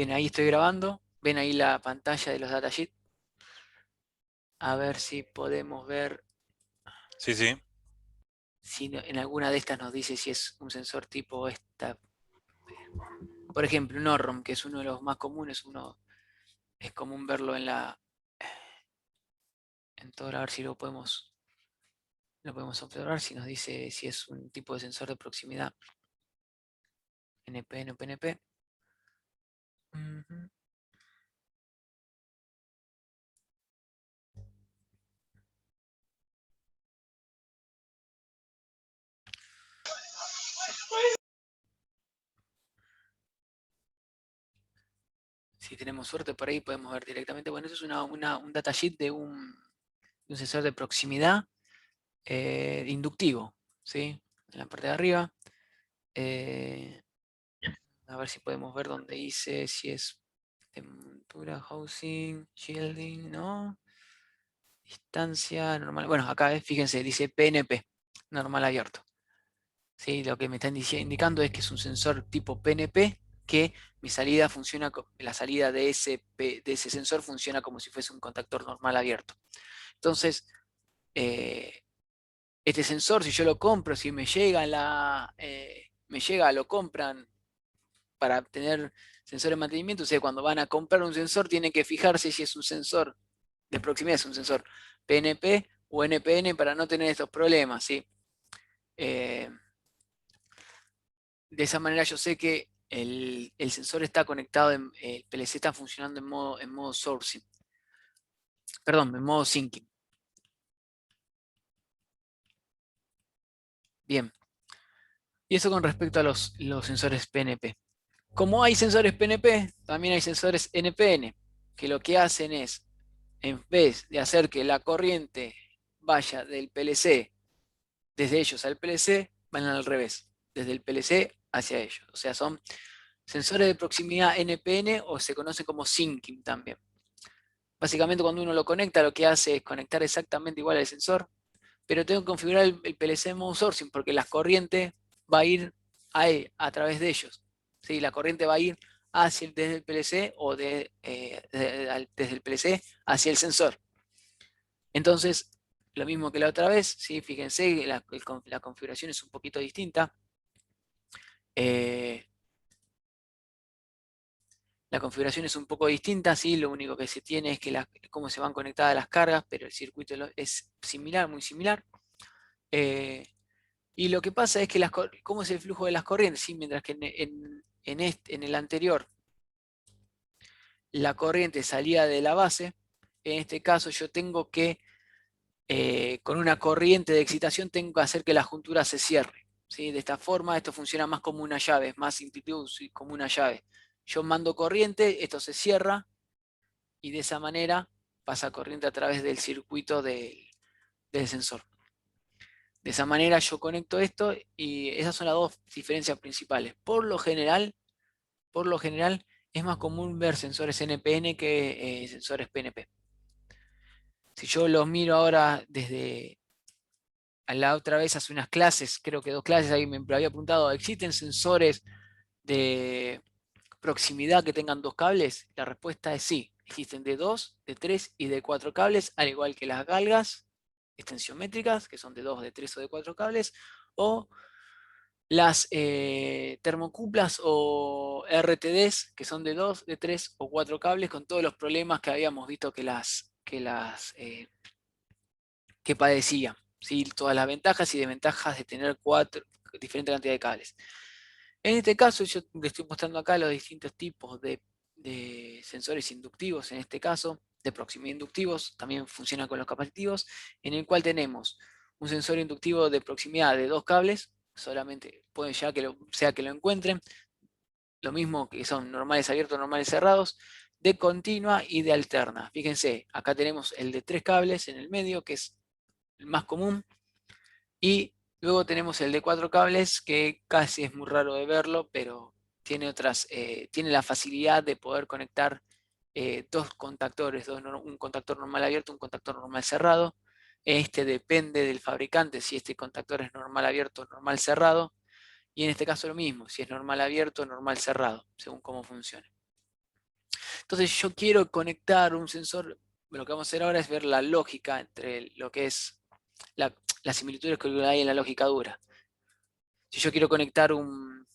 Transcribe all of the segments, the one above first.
Bien, ahí estoy grabando. Ven ahí la pantalla de los datasheets. A ver si podemos ver Sí, sí. si en alguna de estas nos dice si es un sensor tipo esta. Por ejemplo, un ORROM, que es uno de los más comunes. Es común verlo en todo. A ver si lo podemos observar. Si nos dice si es un tipo de sensor de proximidad. NPN o PNP. Ujú. Si tenemos suerte por ahí podemos ver directamente. Bueno, eso es un datasheet de un sensor de proximidad inductivo, ¿sí? En la parte de arriba. Eh, a ver si podemos ver dónde dice si es de montura, housing, shielding, ¿no? Distancia, normal. Bueno, acá fíjense, dice PNP, normal abierto. ¿Sí? Lo que me están indicando es que es un sensor tipo PNP, que mi salida funciona, la salida de ese sensor funciona como si fuese un contactor normal abierto. Entonces, eh, este sensor, si yo lo compro, si me llega, lo compran para tener sensor de mantenimiento, o sea, cuando van a comprar un sensor, tienen que fijarse si es un sensor de proximidad, es un sensor PNP o NPN para no tener estos problemas, ¿sí? Eh, de esa manera yo sé que el sensor está conectado, el PLC está funcionando en modo sourcing, perdón, en modo syncing. Bien, y eso con respecto a los sensores PNP. Como hay sensores PNP, también hay sensores NPN, que lo que hacen es, en vez de hacer que la corriente vaya del PLC desde ellos al PLC, van al revés, desde el PLC hacia ellos. O sea, son sensores de proximidad NPN o se conoce como syncing también. Básicamente cuando uno lo conecta, lo que hace es conectar exactamente igual al sensor, pero tengo que configurar el PLC en modo sourcing porque la corriente va a ir a través de ellos. ¿Sí? La corriente va a ir desde el PLC o desde el PLC hacia el sensor. Entonces, lo mismo que la otra vez, ¿sí? Fíjense, la configuración es un poquito distinta. Eh, la configuración es un poco distinta, ¿sí? Lo único que se tiene es que cómo se van conectadas las cargas, pero el circuito es similar, muy similar. Eh, y lo que pasa es que cómo es el flujo de las corrientes, ¿sí? Mientras que en el anterior la corriente salía de la base, en este caso yo tengo que con una corriente de excitación tengo que hacer que la juntura se cierre. ¿Sí? De esta forma esto funciona más como una llave, es más intuitivo como una llave. Yo mando corriente, esto se cierra y de esa manera pasa corriente a través del circuito del sensor. De esa manera yo conecto esto y esas son las dos diferencias principales. Por lo general es más común ver sensores NPN que sensores PNP. Si yo los miro ahora desde a la otra vez hace unas clases, creo que 2 clases, ahí me había apuntado, ¿existen sensores de proximidad que tengan 2 cables? La respuesta es sí, existen de 2, de 3 y de 4 cables, al igual que las galgas extensiométricas, que son de 2, de 3 o de 4 cables, o las termocuplas o RTDs, que son de 2, de 3 o 4 cables, con todos los problemas que habíamos visto que padecían, ¿sí? Todas las ventajas y desventajas de tener diferentes cantidades de cables. En este caso, yo le estoy mostrando acá los distintos tipos de sensores inductivos, en este caso, de proximidad inductivos, también funciona con los capacitivos, en el cual tenemos un sensor inductivo de proximidad de 2 cables, solamente pueden ya sea que lo encuentren, lo mismo que son normales abiertos, normales cerrados, de continua y de alterna. Fíjense, acá tenemos el de 3 cables en el medio, que es el más común, y luego tenemos el de 4 cables, que casi es muy raro de verlo, pero tiene la facilidad de poder conectar 2 contactores, un contactor normal abierto, un contactor normal cerrado. Este depende del fabricante, si este contactor es normal abierto o normal cerrado. Y en este caso lo mismo, si es normal abierto o normal cerrado, según cómo funcione. Entonces yo quiero conectar un sensor, lo que vamos a hacer ahora es ver la lógica entre lo que es las similitudes que hay en la lógica dura. Si yo quiero conectar un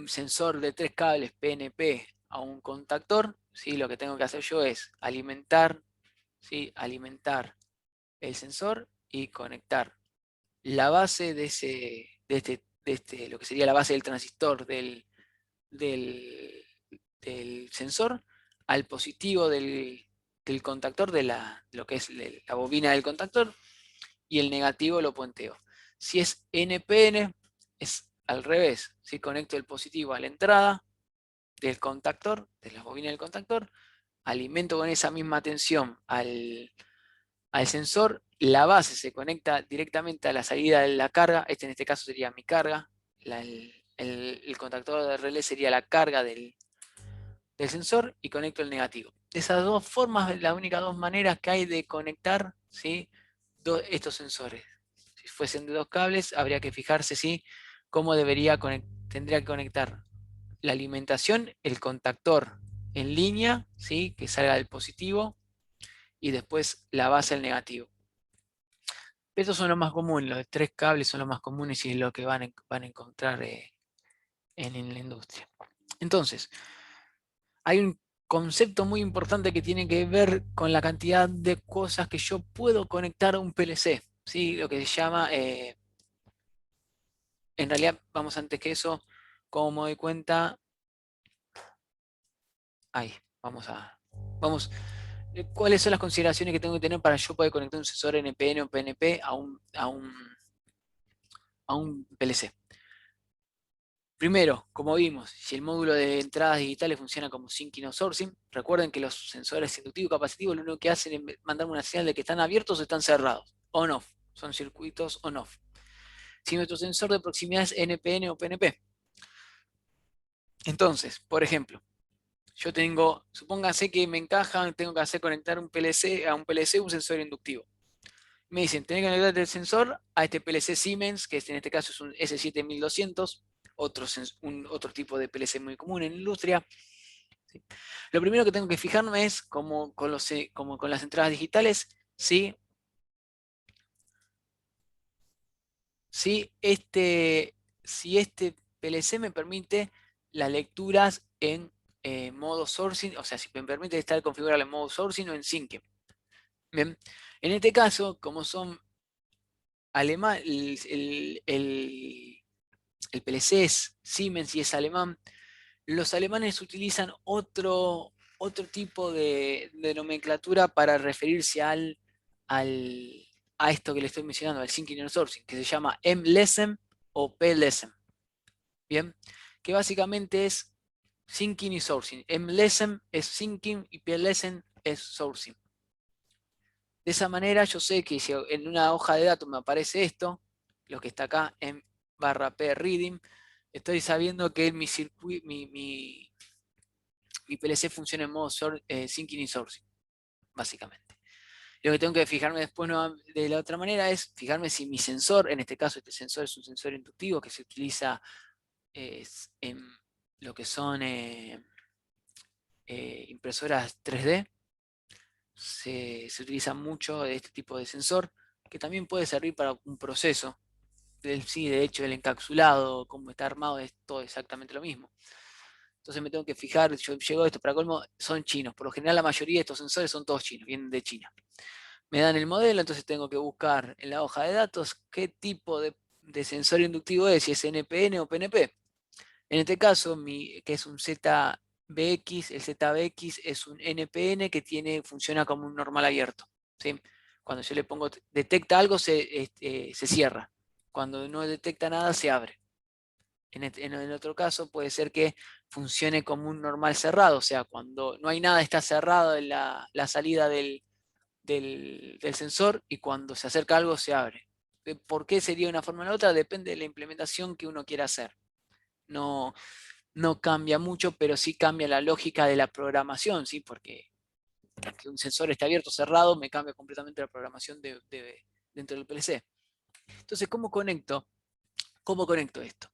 sensor de 3 cables PNP a un contactor, ¿sí? Lo que tengo que hacer yo es alimentar, ¿sí? Alimentar el sensor y conectar la base lo que sería la base del transistor del, del sensor al positivo del contactor, lo que es la bobina del contactor, y el negativo lo puenteo. Si es NPN, es al revés. Si conecto el positivo a la entrada del contactor, de la bobina del contactor, alimento con esa misma tensión al sensor, la base se conecta directamente a la salida de la carga, en este caso sería mi carga, el contactor de relé sería la carga del sensor y conecto el negativo. De esas dos formas, las únicas dos maneras que hay de conectar, ¿sí? Estos sensores. Si fuesen de dos cables, habría que fijarse ¿sí? Cómo tendría que conectar la alimentación, el contactor en línea, ¿sí? Que salga del positivo, y después la base al negativo. Estos son los más comunes, los 3 cables son los más comunes y es lo que van a encontrar en la industria. Entonces, hay un concepto muy importante que tiene que ver con la cantidad de cosas que yo puedo conectar a un PLC, ¿sí? Lo que se llama, en realidad, vamos antes que eso, como me doy cuenta, ahí, vamos, ¿cuáles son las consideraciones que tengo que tener para yo poder conectar un sensor NPN o PNP a un PLC? Primero, como vimos, si el módulo de entradas digitales funciona como syncing o sourcing, recuerden que los sensores inductivos y capacitivos lo único que hacen es mandarme una señal de que están abiertos o están cerrados, on-off, son circuitos on-off. Si nuestro sensor de proximidad es NPN o PNP, entonces, por ejemplo, yo tengo, supóngase que me encaja, tengo que hacer conectar un PLC a un PLC, un sensor inductivo. Me dicen, tenés que conectar el sensor a este PLC Siemens, que en este caso es un S7200, otro tipo de PLC muy común en la industria. ¿Sí? Lo primero que tengo que fijarme es, como con las entradas digitales, si este PLC me permite las lecturas en modo sourcing, o sea, si me permite estar configurado en modo sourcing o en sync. Bien, en este caso, como son alemán, el PLC es Siemens y es alemán, los alemanes utilizan otro tipo de nomenclatura para referirse a esto que le estoy mencionando, al syncing and sourcing, que se llama MLESM o PLSM. Bien, que básicamente es syncing y sourcing. MLESM es syncing y PLSM es sourcing. De esa manera yo sé que si en una hoja de datos me aparece esto, lo que está acá en /p reading, estoy sabiendo que mi PLC funciona en modo syncing y sourcing, básicamente. Lo que tengo que fijarme después de la otra manera es fijarme si mi sensor, en este caso este sensor es un sensor inductivo que se utiliza en lo que son impresoras 3D. Se utiliza mucho este tipo de sensor, que también puede servir para un proceso. Sí, de hecho, el encapsulado, cómo está armado, es todo exactamente lo mismo. Entonces me tengo que fijar, yo llego a esto para colmo, son chinos. Por lo general la mayoría de estos sensores son todos chinos, vienen de China. Me dan el modelo, entonces tengo que buscar en la hoja de datos qué tipo de sensor inductivo es, si es NPN o PNP. En este caso, que es un ZBX, el ZBX es un NPN que funciona como un normal abierto. ¿Sí? Cuando yo le pongo detecta algo, se cierra. Cuando no detecta nada, se abre. En otro caso puede ser que funcione como un normal cerrado, o sea, cuando no hay nada está cerrado en la salida del sensor y cuando se acerca algo se abre. ¿Por qué sería una forma o la otra? Depende de la implementación que uno quiera hacer. No, no cambia mucho, pero sí cambia la lógica de la programación, ¿sí? Porque que un sensor esté abierto o cerrado me cambia completamente la programación dentro del PLC. Entonces, ¿cómo conecto esto?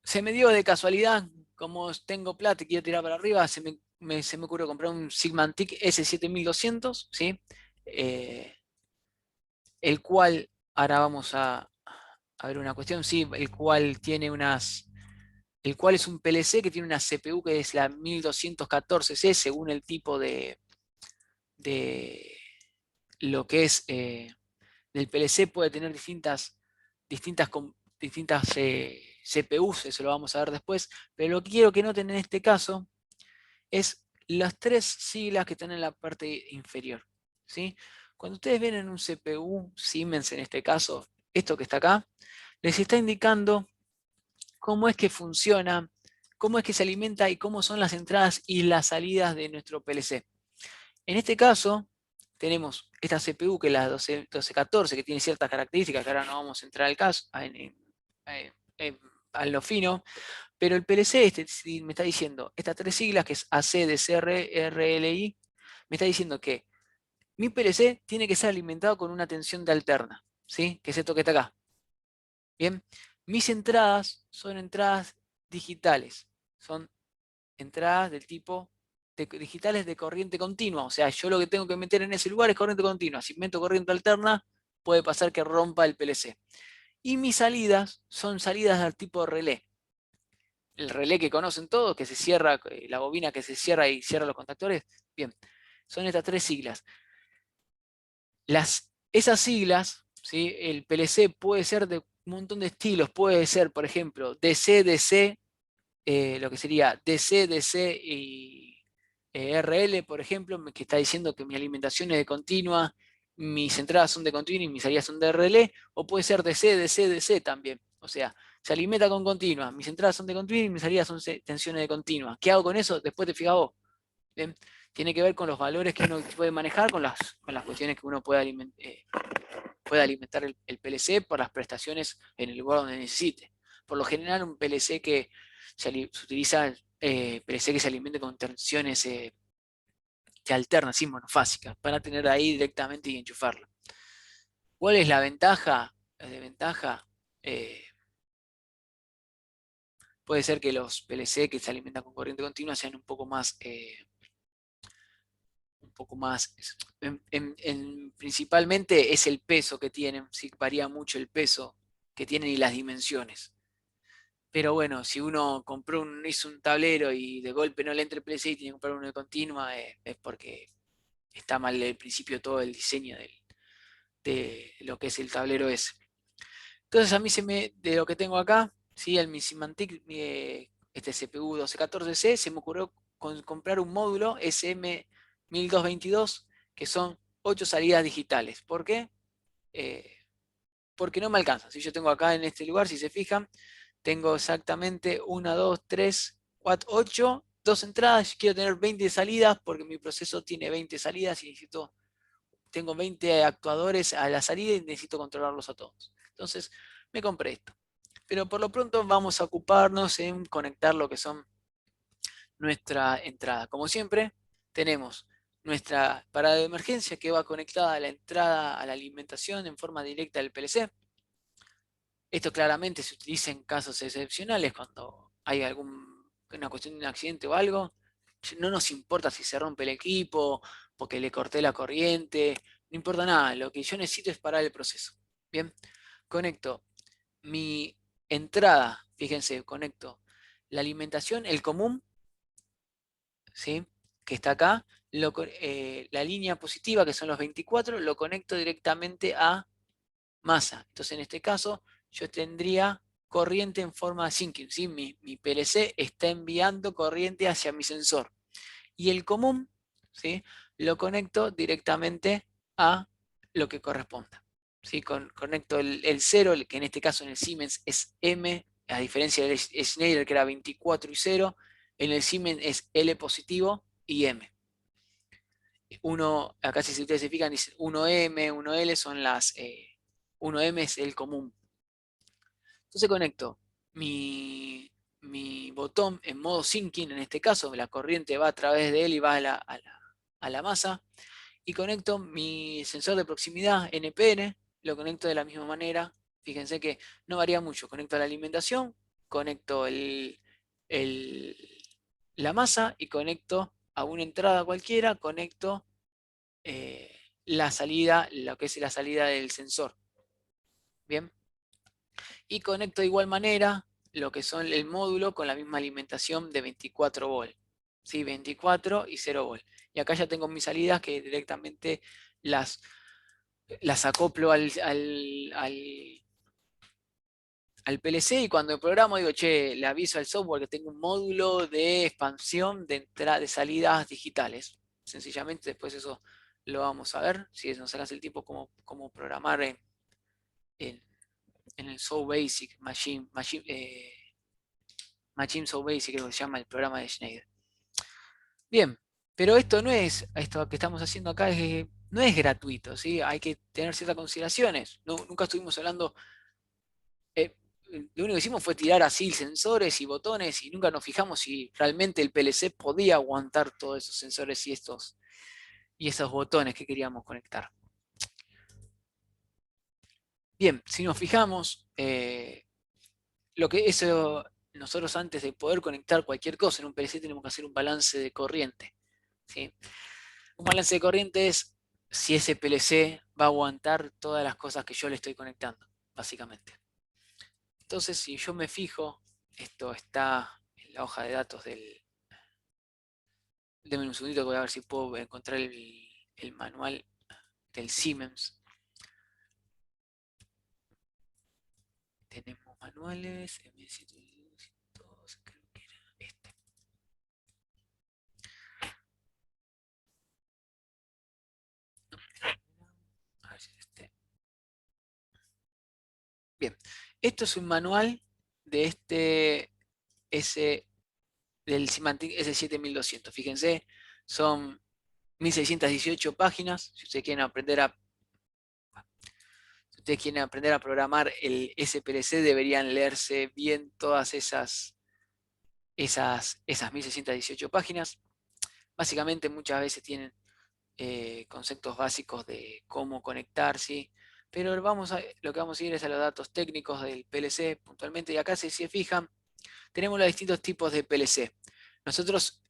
Se me dio de casualidad, como tengo plata y quiero tirar para arriba, se me ocurrió comprar un Sigmantic S7200, ¿sí? Eh, el cual, ahora vamos a ver una cuestión, sí, el cual es un PLC que tiene una CPU que es la 1214C, según el tipo de lo que es del PLC, puede tener distintas, distintas CPUs, eso lo vamos a ver después, pero lo que quiero que noten en este caso es las tres siglas que están en la parte inferior, ¿sí? Cuando ustedes ven en un CPU, Siemens en este caso, esto que está acá, les está indicando cómo es que funciona, cómo es que se alimenta y cómo son las entradas y las salidas de nuestro PLC. En este caso, tenemos esta CPU que es la 1214, que tiene ciertas características, que ahora no vamos a entrar al caso, a lo fino, pero el PLC si me está diciendo, estas tres siglas, que es ACDCRLI, me está diciendo que mi PLC tiene que ser alimentado con una tensión de alterna, ¿sí? Que es esto que está acá. Bien, mis entradas son entradas digitales, son entradas del tipo digitales de corriente continua, o sea, yo lo que tengo que meter en ese lugar es corriente continua. Si meto corriente alterna, puede pasar que rompa el PLC. Y mis salidas son salidas del tipo relé. El relé que conocen todos, que se cierra, la bobina que se cierra y cierra los contactores. Bien, son estas tres siglas. Esas siglas, ¿sí? El PLC puede ser de un montón de estilos, puede ser, por ejemplo, DC, DC, lo que sería DC, DC y RL, por ejemplo, que está diciendo que mi alimentación es de continua, mis entradas son de continua y mis salidas son de RL, o puede ser DC, DC, DC también. O sea, se alimenta con continua, mis entradas son de continua y mis salidas son tensiones de continua. ¿Qué hago con eso? Después te fijas vos. ¿Bien? Tiene que ver con los valores que uno puede manejar, con las cuestiones que uno puede alimentar el PLC por las prestaciones en el lugar donde necesite. Por lo general, un PLC que se utiliza, PLC que se alimente con tensiones que alternan, sí, monofásicas, para tener ahí directamente y enchufarlo. ¿Cuál es la ventaja? La desventaja, puede ser que los PLC que se alimentan con corriente continua sean un poco más, principalmente es el peso que tienen, sí, varía mucho el peso que tienen y las dimensiones. Pero bueno, si uno hizo un tablero y de golpe no le entra el PLC y tiene que comprar uno de continua, es porque está mal el principio todo el diseño de lo que es el tablero ese. Entonces a mí de lo que tengo acá, ¿sí? Mi Symantec, este CPU 1214C, se me ocurrió comprar un módulo SM1222, que son 8 salidas digitales. ¿Por qué? Eh, Porque no me alcanza. Si yo tengo acá en este lugar, si se fijan, tengo exactamente 1, 2, 3, 4, 8, 2 entradas. Quiero tener 20 salidas porque mi proceso tiene 20 salidas y tengo 20 actuadores a la salida y necesito controlarlos a todos. Entonces, me compré esto. Pero por lo pronto vamos a ocuparnos en conectar lo que son nuestra entrada. Como siempre, tenemos nuestra parada de emergencia que va conectada a la entrada a la alimentación en forma directa del PLC. Esto claramente se utiliza en casos excepcionales cuando hay una cuestión de un accidente o algo. No nos importa si se rompe el equipo, porque le corté la corriente, no importa nada. Lo que yo necesito es parar el proceso. Bien, conecto mi entrada, fíjense, conecto la alimentación, el común, ¿sí? Que está acá, la línea positiva, que son los 24, lo conecto directamente a masa. Entonces, en este caso, yo tendría corriente en forma de sinking, ¿sí? Mi PLC está enviando corriente hacia mi sensor. Y el común, ¿sí? Lo conecto directamente a lo que corresponda. ¿Sí? Conecto el 0, que en este caso en el Siemens es M, a diferencia del Schneider que era 24 y 0, en el Siemens es L positivo y M. Acá si ustedes se fijan, dice 1M, 1L son 1M es el común. Entonces conecto mi botón en modo sinking, en este caso la corriente va a través de él y va a la masa, y conecto mi sensor de proximidad NPN, lo conecto de la misma manera. Fíjense que no varía mucho, conecto a la alimentación, conecto el la masa y conecto a una entrada cualquiera, conecto la salida, lo que es la salida del sensor. Bien. Y conecto de igual manera lo que son el módulo con la misma alimentación de 24 volt. ¿Sí? 24 y 0 volt. Y acá ya tengo mis salidas que directamente las acoplo al PLC, y cuando programo digo, che, le aviso al software que tengo un módulo de expansión de salidas digitales. Sencillamente después eso lo vamos a ver, si nos sacas el tiempo cómo programar en, en el So Basic, Machine So Basic, creo que se llama el programa de Schneider. Bien, pero esto que estamos haciendo acá no es gratuito, ¿sí? Hay que tener ciertas consideraciones. Nunca estuvimos hablando, eh, lo único que hicimos fue tirar así sensores y botones y nunca nos fijamos si realmente el PLC podía aguantar todos esos sensores y esos botones que queríamos conectar. Bien, si nos fijamos, nosotros antes de poder conectar cualquier cosa en un PLC tenemos que hacer un balance de corriente, ¿sí? Un balance de corriente es si ese PLC va a aguantar todas las cosas que yo le estoy conectando, básicamente. Entonces, si yo me fijo, esto está en la hoja de datos del... Deme un segundito que voy a ver si puedo encontrar el manual del Siemens. Tenemos manuales, M702, creo que era este. A ver si es este. Bien, esto es un manual de del Symantec S7200. Fíjense, son 1618 páginas. Si ustedes quieren aprender a programar el SPLC, deberían leerse bien todas esas 1618 páginas. Básicamente muchas veces tienen conceptos básicos de cómo conectar, ¿sí? Pero lo que vamos a ir es a los datos técnicos del PLC puntualmente. Y acá, si se fijan, tenemos los distintos tipos de PLC. Nosotros,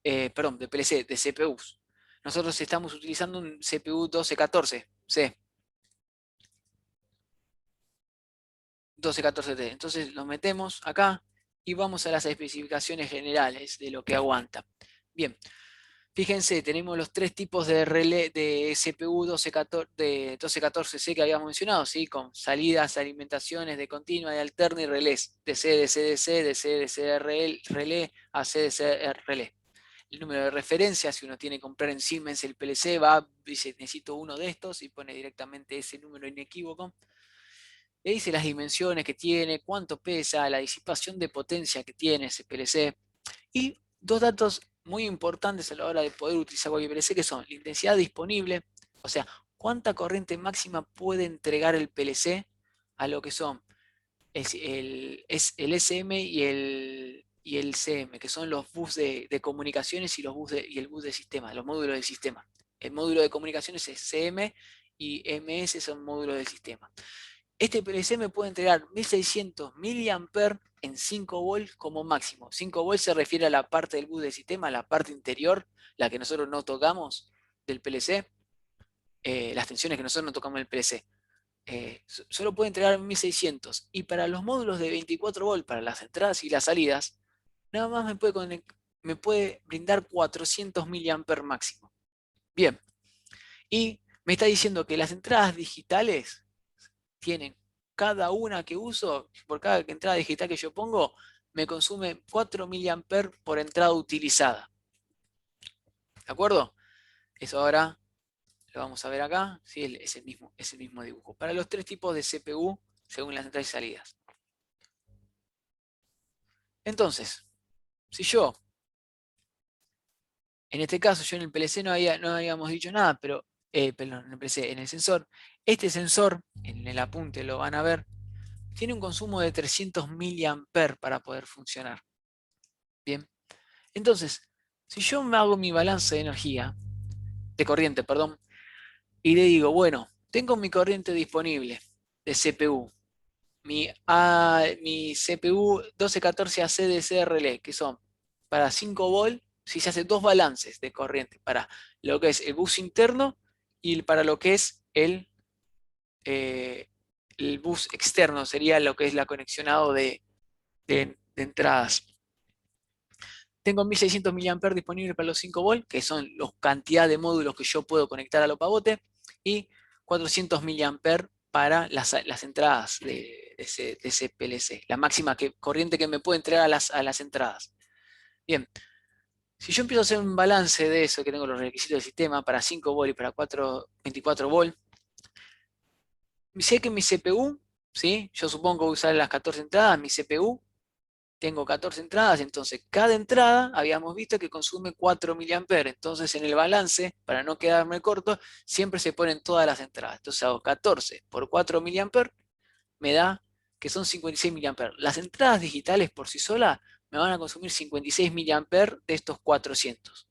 perdón, de PLC, de CPUs. Nosotros estamos utilizando un CPU 1214, C, 1214T. Entonces lo metemos acá y vamos a las especificaciones generales de lo que aguanta. Bien, fíjense, tenemos los tres tipos de relé de CPU 1214C que habíamos mencionado, ¿sí? Con salidas, alimentaciones de continua, de alterna y relés. DC, DC, DC, DC, DC, relé, AC, DC, relé. El número de referencia, si uno tiene que comprar en Siemens el PLC, dice necesito uno de estos y pone directamente ese número inequívoco. Le dice las dimensiones que tiene, cuánto pesa, la disipación de potencia que tiene ese PLC. Y dos datos muy importantes a la hora de poder utilizar cualquier PLC, que son la intensidad disponible, o sea, cuánta corriente máxima puede entregar el PLC a lo que son el SM y el CM, que son los bus de comunicaciones y el bus de sistema, los módulos del sistema. El módulo de comunicaciones es CM y MS son módulos del sistema. Este PLC me puede entregar 1600 mA en 5 volts como máximo. 5 volts se refiere a la parte del bus del sistema, la parte interior, la que nosotros no tocamos del PLC, las tensiones que nosotros no tocamos del PLC. Solo puede entregar 1600. Y para los módulos de 24 volts, para las entradas y las salidas, nada más me puede brindar 400 mA máximo. Bien. Y me está diciendo que las entradas digitales tienen cada una que uso, por cada entrada digital que yo pongo, me consume 4 mA por entrada utilizada. ¿De acuerdo? Eso ahora lo vamos a ver acá, ¿sí? Es el mismo dibujo. Para los tres tipos de CPU, según las entradas y salidas. Entonces, si yo, en este caso, yo en el PLC no habíamos dicho nada, pero, perdón, en el PLC, en el sensor, este sensor, en el apunte lo van a ver, tiene un consumo de 300 mA para poder funcionar. Bien, entonces, si yo me hago mi balance de energía, de corriente, perdón, y le digo, bueno, tengo mi corriente disponible de CPU, mi CPU 1214 ACDC relé, que son para 5 volt, si se hace dos balances de corriente para lo que es el bus interno y para lo que es el bus externo, sería lo que es la conexionado de entradas. Tengo 1600 mAh disponible para los 5 volt, que son la cantidad de módulos que yo puedo conectar a lo pavote, y 400 mAh para las entradas de ese PLC, la máxima corriente que me puede entregar a las entradas. Bien, si yo empiezo a hacer un balance de eso, que tengo los requisitos del sistema para 5 volt y para 24 volt, sé que mi CPU, ¿sí? Yo supongo que voy a usar las 14 entradas, mi CPU tengo 14 entradas, entonces cada entrada habíamos visto que consume 4 mA. Entonces en el balance, para no quedarme corto, siempre se ponen todas las entradas. Entonces hago 14 por 4 mA, me da que son 56 mA. Las entradas digitales por sí solas me van a consumir 56 mA de estos 400.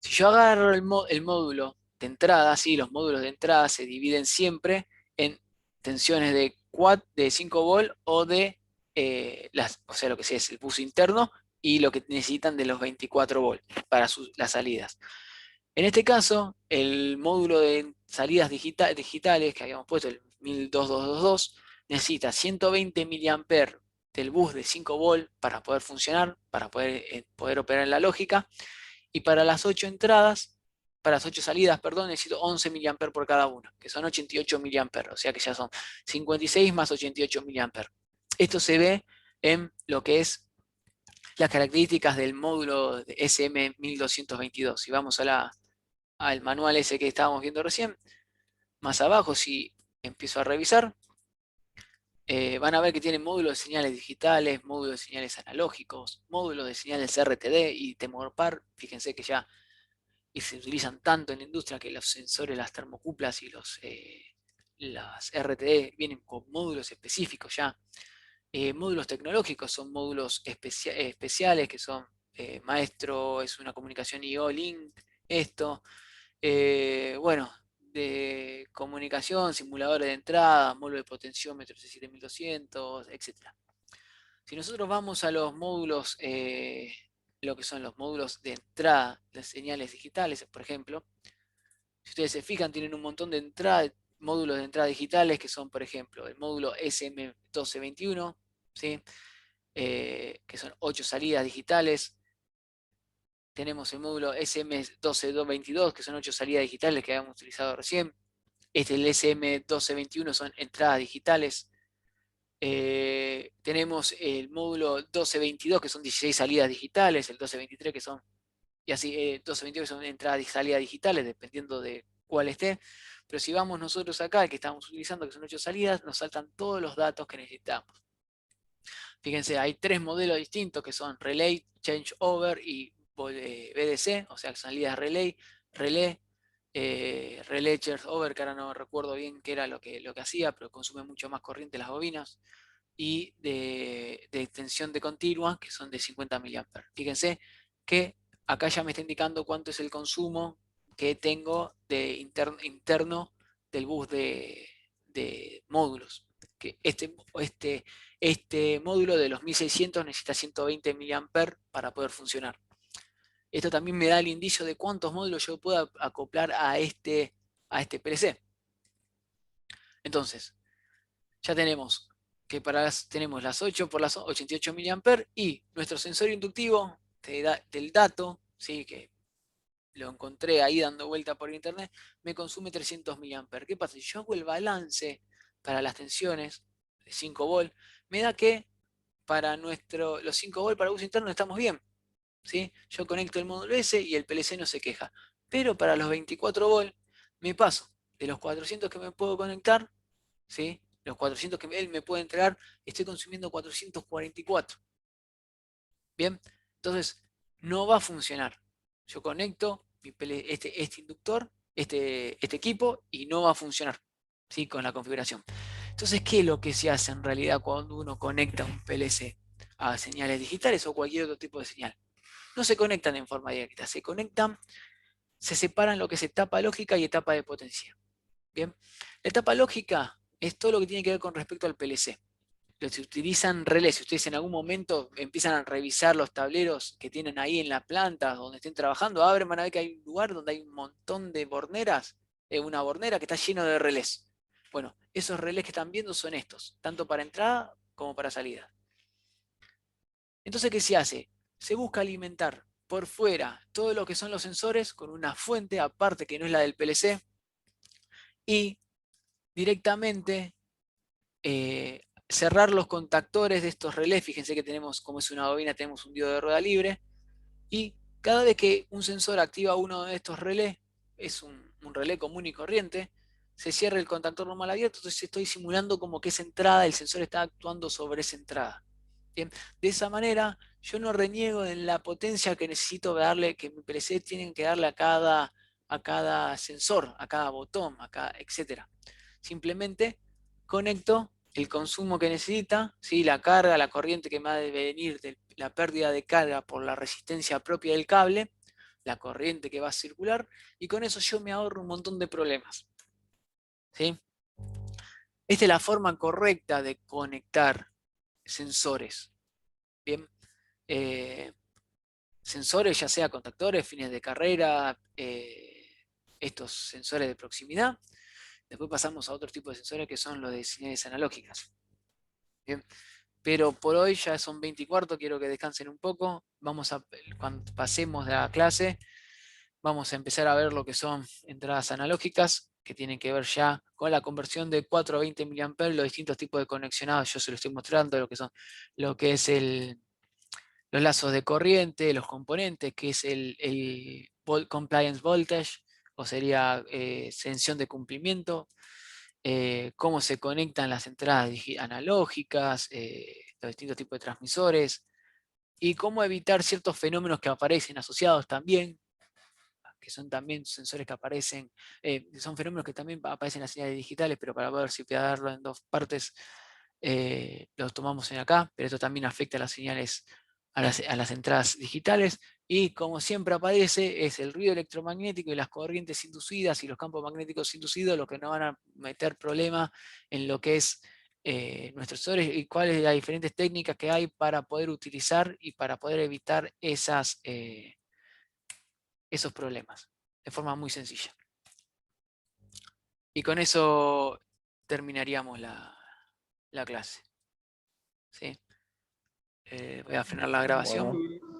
Si yo agarro el módulo de entrada, ¿sí? Los módulos de entrada se dividen siempre en tensiones de 5 volt o de o sea, lo que sea es el bus interno y lo que necesitan de los 24 volt para las salidas. En este caso, el módulo de salidas digitales que habíamos puesto, el 12222, necesita 120 mA del bus de 5 volt para poder funcionar, para poder operar en la lógica. Y para las 8 entradas, para las 8 salidas, perdón, necesito 11 mA por cada uno, que son 88 mA, o sea que ya son 56 más 88 mA. Esto se ve en lo que es las características del módulo de SM1222. Si vamos al manual ese que estábamos viendo recién, más abajo, si empiezo a revisar, van a ver que tiene módulos de señales digitales, módulos de señales analógicos, módulos de señales RTD y temor par. Fíjense que ya se utilizan tanto en la industria que los sensores, las termocuplas y las RTD vienen con módulos específicos ya. Módulos tecnológicos son módulos especiales que son Maestro, es una comunicación IO-Link, esto. Bueno, de comunicación, simuladores de entrada, módulo de potenciómetro C7200, etc. Si nosotros vamos a los módulos, lo que son los módulos de entrada de señales digitales, por ejemplo, si ustedes se fijan, tienen un montón de módulos de entrada digitales que son, por ejemplo, el módulo SM1221, ¿sí? Que son 8 salidas digitales. Tenemos el módulo SM12222, que son 8 salidas digitales que habíamos utilizado recién. El SM1221 son entradas digitales. Tenemos el módulo 1222, que son 16 salidas digitales, el 1223 que son, y así, 1222 que son entradas y salidas digitales, dependiendo de cuál esté. Pero si vamos nosotros acá, el que estamos utilizando, que son 8 salidas, nos saltan todos los datos que necesitamos. Fíjense, hay 3 modelos distintos que son Relay, Changeover y BDC, o sea, salidas Relay, Relay, Relay Changeover, que ahora no recuerdo bien qué era lo que hacía, pero consume mucho más corriente las bobinas, y de extensión de continua, que son de 50 mA. Fíjense que acá ya me está indicando cuánto es el consumo que tengo de interno del bus de módulos. Que este módulo de los 1600 necesita 120 mA para poder funcionar. Esto también me da el indicio de cuántos módulos yo puedo acoplar a este PLC. Entonces, ya tenemos que tenemos las 8 por las 88 mA y nuestro sensor inductivo del dato, ¿sí? Que lo encontré ahí dando vuelta por internet, me consume 300 mA. ¿Qué pasa? Si yo hago el balance para las tensiones de 5 volt, me da que para los 5 volt para uso interno estamos bien, ¿sí? Yo conecto el módulo S y el PLC no se queja. Pero para los 24 volt me paso de los 400 que me puedo conectar, ¿sí? Los 400 que él me puede entregar, estoy consumiendo 444. Bien, entonces no va a funcionar. Yo conecto este inductor, este equipo, y no va a funcionar, ¿sí? Con la configuración. Entonces, ¿qué es lo que se hace en realidad cuando uno conecta un PLC a señales digitales o cualquier otro tipo de señal? No se conectan en forma directa, se separan lo que es etapa lógica y etapa de potencia. Bien, la etapa lógica es todo lo que tiene que ver con respecto al PLC. se utilizan relés. Si ustedes en algún momento empiezan a revisar los tableros que tienen ahí en la planta donde estén trabajando, abren, van a ver que hay un lugar donde hay un montón de borneras, una bornera que está lleno de relés. Bueno, esos relés que están viendo son estos, tanto para entrada como para salida. Entonces, ¿qué se hace? Se busca alimentar por fuera todo lo que son los sensores con una fuente aparte que no es la del PLC y directamente cerrar los contactores de estos relés. Fíjense que tenemos, como es una bobina, tenemos un diodo de rueda libre y cada vez que un sensor activa uno de estos relés, es un relé común y corriente, se cierra el contactor normal abierto, entonces estoy simulando como que esa entrada, el sensor está actuando sobre esa entrada. Bien, de esa manera yo no reniego en la potencia que necesito darle, que mi PLC tienen que darle a cada sensor, a cada botón, etcétera. Simplemente conecto el consumo que necesita, ¿sí? La carga, la corriente que me va a venir de la pérdida de carga por la resistencia propia del cable, la corriente que va a circular, y con eso yo me ahorro un montón de problemas. ¿Sí? Esta es la forma correcta de conectar sensores. Bien, sensores, ya sea contactores, fines de carrera, estos sensores de proximidad. Después pasamos a otro tipo de sensores que son los de señales analógicas. Bien, pero por hoy ya son 20 y cuarto, quiero que descansen un poco. Cuando pasemos de la clase, vamos a empezar a ver lo que son entradas analógicas, que tienen que ver ya con la conversión de 4 a 20 mA, los distintos tipos de conexionados. Yo se lo estoy mostrando, lo que es los lazos de corriente, los componentes, que es el compliance voltage, o sería sensión de cumplimiento, cómo se conectan las entradas analógicas, los distintos tipos de transmisores, y cómo evitar ciertos fenómenos que aparecen asociados también, que son también sensores que aparecen, son fenómenos que también aparecen en las señales digitales, pero para poder darlo en dos partes, los tomamos en acá, pero esto también afecta a las señales, a las entradas digitales, y como siempre aparece, es el ruido electromagnético y las corrientes inducidas y los campos magnéticos inducidos lo que nos van a meter problema en lo que es nuestros sensores y cuáles las diferentes técnicas que hay para poder utilizar y para poder evitar esos problemas de forma muy sencilla. Y con eso terminaríamos la clase. ¿Sí? Voy a frenar la grabación. Bueno.